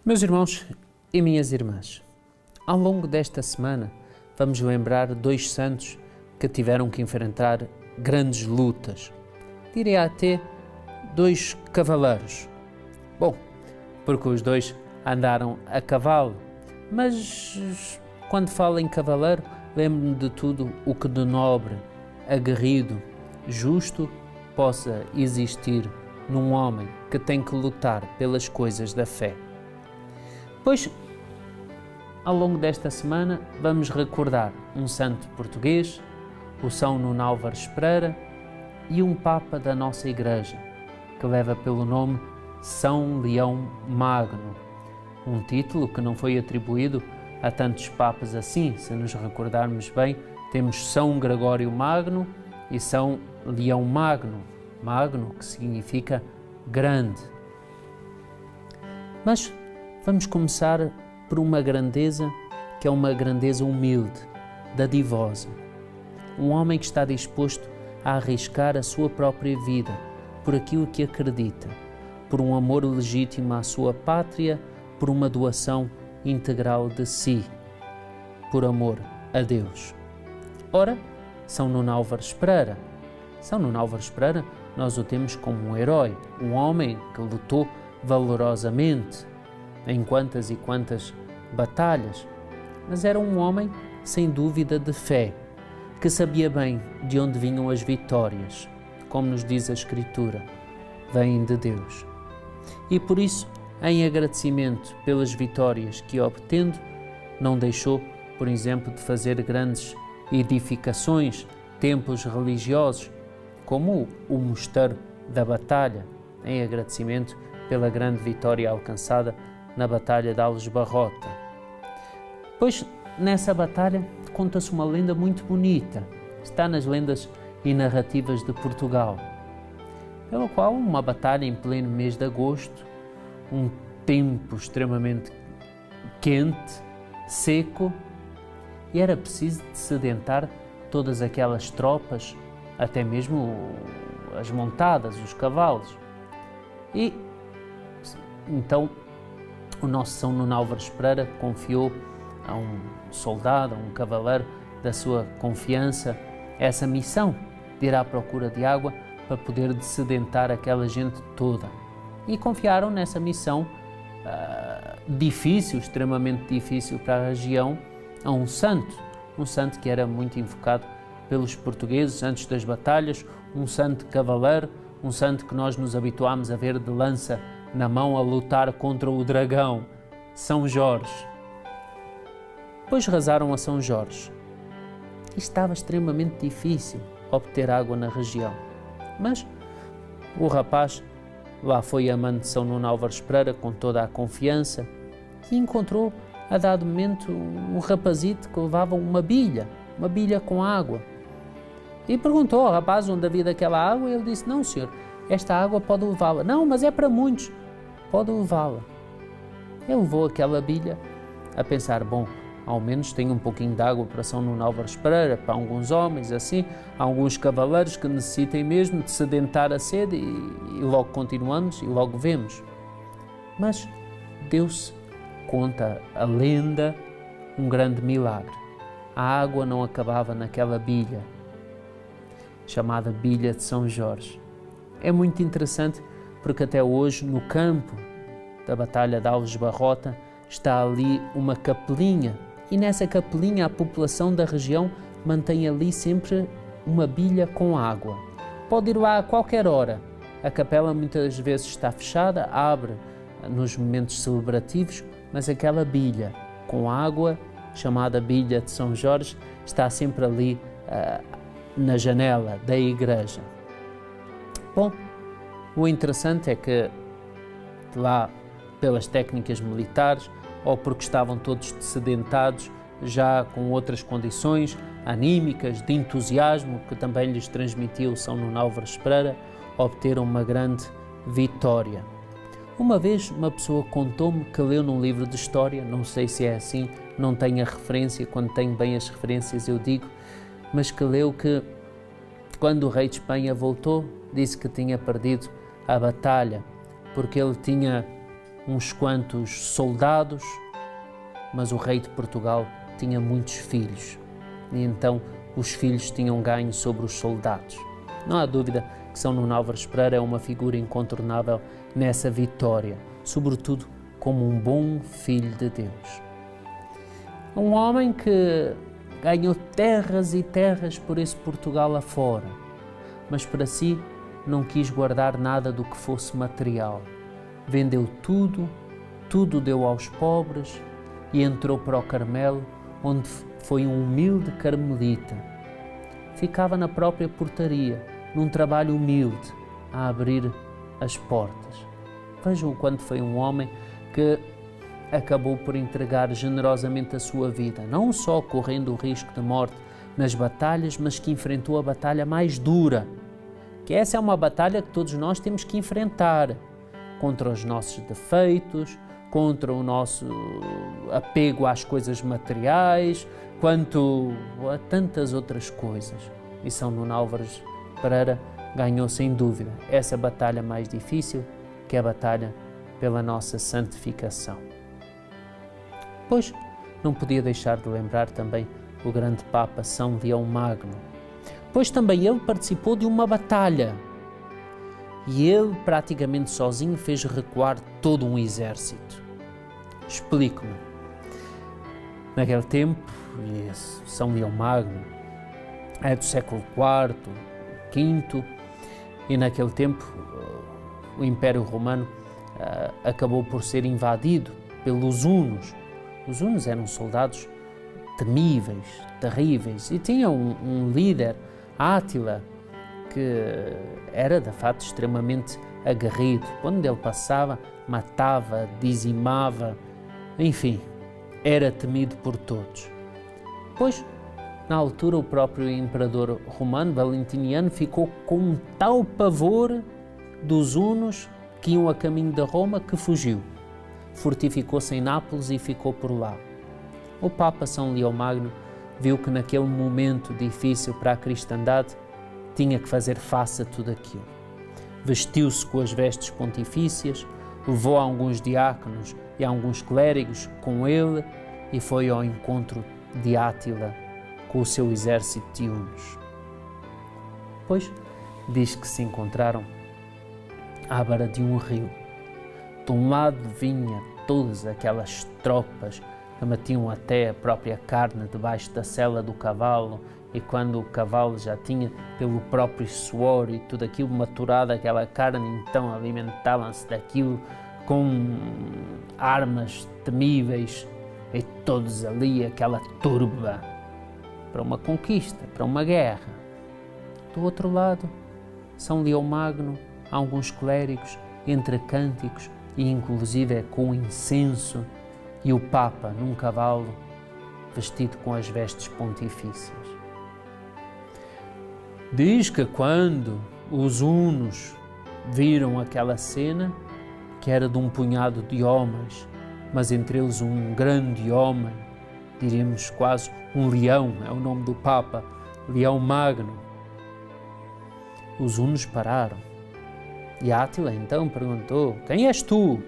Meus irmãos e minhas irmãs, ao longo desta semana vamos lembrar dois santos que tiveram que enfrentar grandes lutas. Diria até dois cavaleiros. Bom, porque os dois andaram a cavalo, mas quando falo em cavaleiro, lembro-me de tudo o que de nobre, aguerrido, justo possa existir num homem que tem que lutar pelas coisas da fé. Pois, ao longo desta semana, vamos recordar um santo português, o São Nuno Álvares Pereira, e um Papa da nossa Igreja, que leva pelo nome São Leão Magno, um título que não foi atribuído a tantos papas assim. Se nos recordarmos bem, temos São Gregório Magno e São Leão Magno, Magno que significa grande. Mas vamos começar por uma grandeza que é uma grandeza humilde, dadivosa. Um homem que está disposto a arriscar a sua própria vida por aquilo que acredita, por um amor legítimo à sua pátria, por uma doação integral de si, por amor a Deus. Ora, São Nuno Álvares Pereira. São Nuno Álvares Pereira, nós o temos como um herói, um homem que lutou valorosamente em quantas e quantas batalhas, mas era um homem sem dúvida de fé, que sabia bem de onde vinham as vitórias, como nos diz a Escritura, vêm de Deus. E por isso, em agradecimento pelas vitórias que obtendo, não deixou, por exemplo, de fazer grandes edificações, templos religiosos, como o Mosteiro da Batalha, em agradecimento pela grande vitória alcançada na Batalha de Aljubarrota. Pois, nessa batalha, conta-se uma lenda muito bonita, está nas lendas e narrativas de Portugal, pela qual uma batalha em pleno mês de agosto, um tempo extremamente quente, seco, e era preciso sedentar todas aquelas tropas, até mesmo as montadas, os cavalos. E então o nosso São Nuno Álvares Pereira confiou a um soldado, a um cavaleiro da sua confiança, essa missão de ir à procura de água para poder sedentar aquela gente toda. E confiaram nessa missão difícil, extremamente difícil para a região, a um santo que era muito invocado pelos portugueses antes das batalhas, um santo cavaleiro, um santo que nós nos habituámos a ver de lança na mão a lutar contra o dragão, São Jorge. Depois rezaram a São Jorge. E estava extremamente difícil obter água na região. Mas o rapaz lá foi amante de São Nuno Álvares Pereira com toda a confiança e encontrou, a dado momento, um rapazito que levava uma bilha com água. E perguntou ao rapaz onde havia daquela água e ele disse: "Não, senhor, esta água pode levá-la." "Não, mas é para muitos." "Pode levá-la." Ele levou aquela bilha a pensar: bom, ao menos tem um pouquinho de água para São Nuno Álvares Pereira, para alguns homens, assim, alguns cavaleiros que necessitem mesmo de sedentar a sede e logo continuamos e logo vemos. Mas deu-se, conta a lenda, um grande milagre. A água não acabava naquela bilha, chamada Bilha de São Jorge. É muito interessante porque até hoje, no campo da Batalha de Aljubarrota, está ali uma capelinha, e nessa capelinha a população da região mantém ali sempre uma bilha com água. Pode ir lá a qualquer hora. A capela muitas vezes está fechada, abre nos momentos celebrativos, mas aquela bilha com água, chamada Bilha de São Jorge, está sempre ali na janela da igreja. Bom, o interessante é que lá, pelas técnicas militares, ou porque estavam todos sedentados, já com outras condições anímicas, de entusiasmo, que também lhes transmitiu São Nuno Álvares Pereira, obteram uma grande vitória. Uma vez uma pessoa contou-me que leu num livro de história, não sei se é assim, não tenho a referência, quando tenho bem as referências eu digo, mas que leu que quando o rei de Espanha voltou, disse que tinha perdido a batalha, porque ele tinha uns quantos soldados, mas o rei de Portugal tinha muitos filhos e então os filhos tinham ganho sobre os soldados. Não há dúvida que São Nuno Álvares Pereira é uma figura incontornável nessa vitória, sobretudo como um bom filho de Deus. Um homem que ganhou terras e terras por esse Portugal afora, mas para si não quis guardar nada do que fosse material. Vendeu tudo, tudo deu aos pobres e entrou para o Carmelo, onde foi um humilde carmelita. Ficava na própria portaria, num trabalho humilde, a abrir as portas. Vejam o quanto foi um homem que acabou por entregar generosamente a sua vida, não só correndo o risco de morte nas batalhas, mas que enfrentou a batalha mais dura, que essa é uma batalha que todos nós temos que enfrentar, contra os nossos defeitos, contra o nosso apego às coisas materiais, quanto a tantas outras coisas. E São Nuno Álvares Pereira ganhou sem dúvida essa batalha mais difícil, que é a batalha pela nossa santificação. Pois, não podia deixar de lembrar também o grande Papa São Leão Magno, pois também ele participou de uma batalha e ele praticamente sozinho fez recuar todo um exército. Explico-me. Naquele tempo, São Leão Magno é do século IV, V, e naquele tempo o Império Romano acabou por ser invadido pelos hunos. Os hunos eram soldados temíveis, terríveis, e tinham um líder, Átila, que era de fato extremamente aguerrido. Quando ele passava, matava, dizimava, enfim, era temido por todos. Pois, na altura, o próprio imperador romano, Valentiniano, ficou com um tal pavor dos hunos que iam a caminho de Roma que fugiu. Fortificou-se em Nápoles e ficou por lá. O Papa São Leão Magno viu que naquele momento difícil para a cristandade tinha que fazer face a tudo aquilo. Vestiu-se com as vestes pontifícias, levou alguns diáconos e alguns clérigos com ele e foi ao encontro de Átila com o seu exército de hunos. Pois, diz que se encontraram à beira de um rio. De um lado vinha todas aquelas tropas que metiam até a própria carne debaixo da sela do cavalo, e quando o cavalo já tinha, pelo próprio suor e tudo aquilo maturado, aquela carne, então alimentavam-se daquilo com armas temíveis, e todos ali, aquela turba, para uma conquista, para uma guerra. Do outro lado, São Leão Magno, alguns clérigos, entre cânticos e inclusive com incenso, e o Papa num cavalo, vestido com as vestes pontifícias. Diz que quando os hunos viram aquela cena, que era de um punhado de homens, mas entre eles um grande homem, diríamos quase um leão, é o nome do Papa, Leão Magno. Os hunos pararam e Átila então perguntou: "Quem és tu?"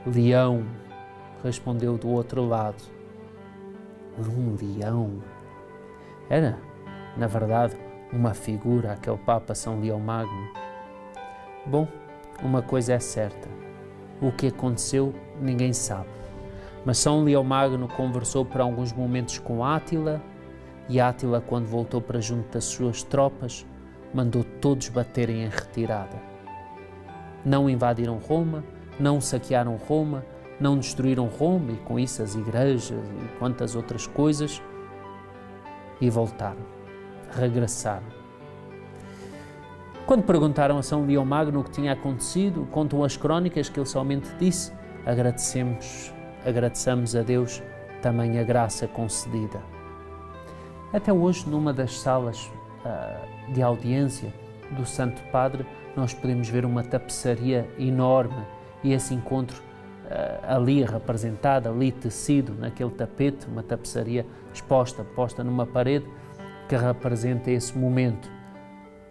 "Leão", respondeu do outro lado. Um leão. Era, na verdade, uma figura, aquele Papa São Leão Magno. Bom, uma coisa é certa: o que aconteceu ninguém sabe. Mas São Leão Magno conversou por alguns momentos com Átila, e Átila, quando voltou para junto das suas tropas, mandou todos baterem em retirada. Não invadiram Roma, não saquearam Roma, não destruíram Roma e com isso as igrejas e quantas outras coisas, e voltaram, regressaram. Quando perguntaram a São Leão Magno o que tinha acontecido, contam as crónicas que ele somente disse: agradeçamos a Deus também a graça concedida. Até hoje, numa das salas de audiência do Santo Padre, nós podemos ver uma tapeçaria enorme, e esse encontro ali representado, ali tecido naquele tapete, uma tapeçaria posta numa parede, que representa esse momento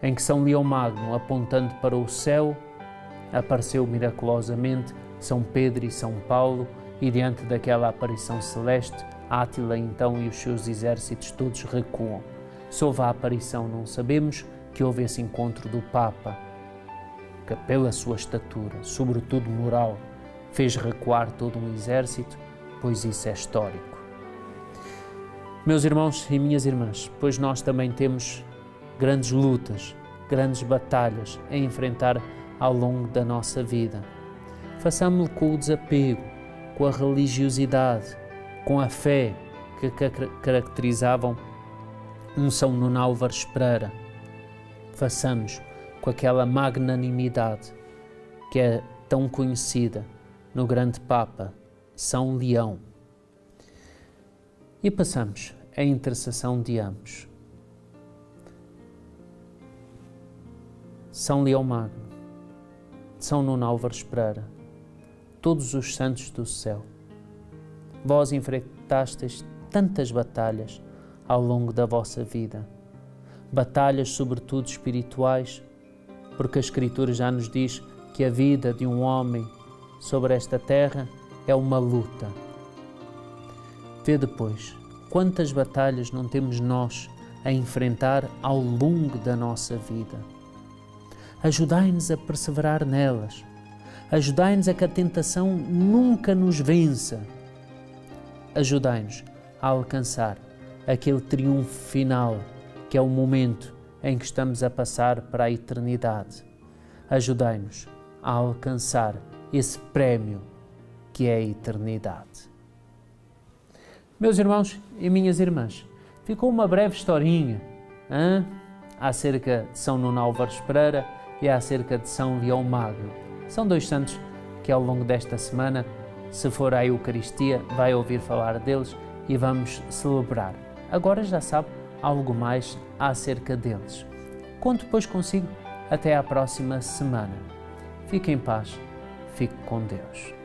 em que São Leão Magno, apontando para o céu, apareceu miraculosamente São Pedro e São Paulo, e diante daquela aparição celeste, Átila então e os seus exércitos todos recuam. Se houve a aparição, não sabemos, que houve esse encontro do Papa, que pela sua estatura, sobretudo moral, fez recuar todo um exército, pois isso é histórico. Meus irmãos e minhas irmãs, pois nós também temos grandes lutas, grandes batalhas a enfrentar ao longo da nossa vida. Façamo-lo com o desapego, com a religiosidade, com a fé que caracterizavam um São Nuno Álvares Pereira. Façamos com aquela magnanimidade que é tão conhecida no grande Papa, São Leão. E passamos a intercessão de ambos. São Leão Magno, São Nuno Álvares Pereira, todos os santos do céu, vós enfrentastes tantas batalhas ao longo da vossa vida, batalhas sobretudo espirituais, porque a Escritura já nos diz que a vida de um homem sobre esta terra é uma luta. Vê depois, quantas batalhas não temos nós a enfrentar ao longo da nossa vida. Ajudai-nos a perseverar nelas. Ajudai-nos a que a tentação nunca nos vença. Ajudai-nos a alcançar aquele triunfo final, que é o momento em que estamos a passar para a eternidade. Ajudai-nos a alcançar esse prémio que é a eternidade. Meus irmãos e minhas irmãs, ficou uma breve historinha acerca de São Nuno Álvares Pereira e acerca de São Leão Magno. São dois santos que ao longo desta semana, se for à Eucaristia, vai ouvir falar deles e vamos celebrar. Agora já sabe algo mais acerca deles. Conto depois consigo até à próxima semana. Fique em paz, fique com Deus.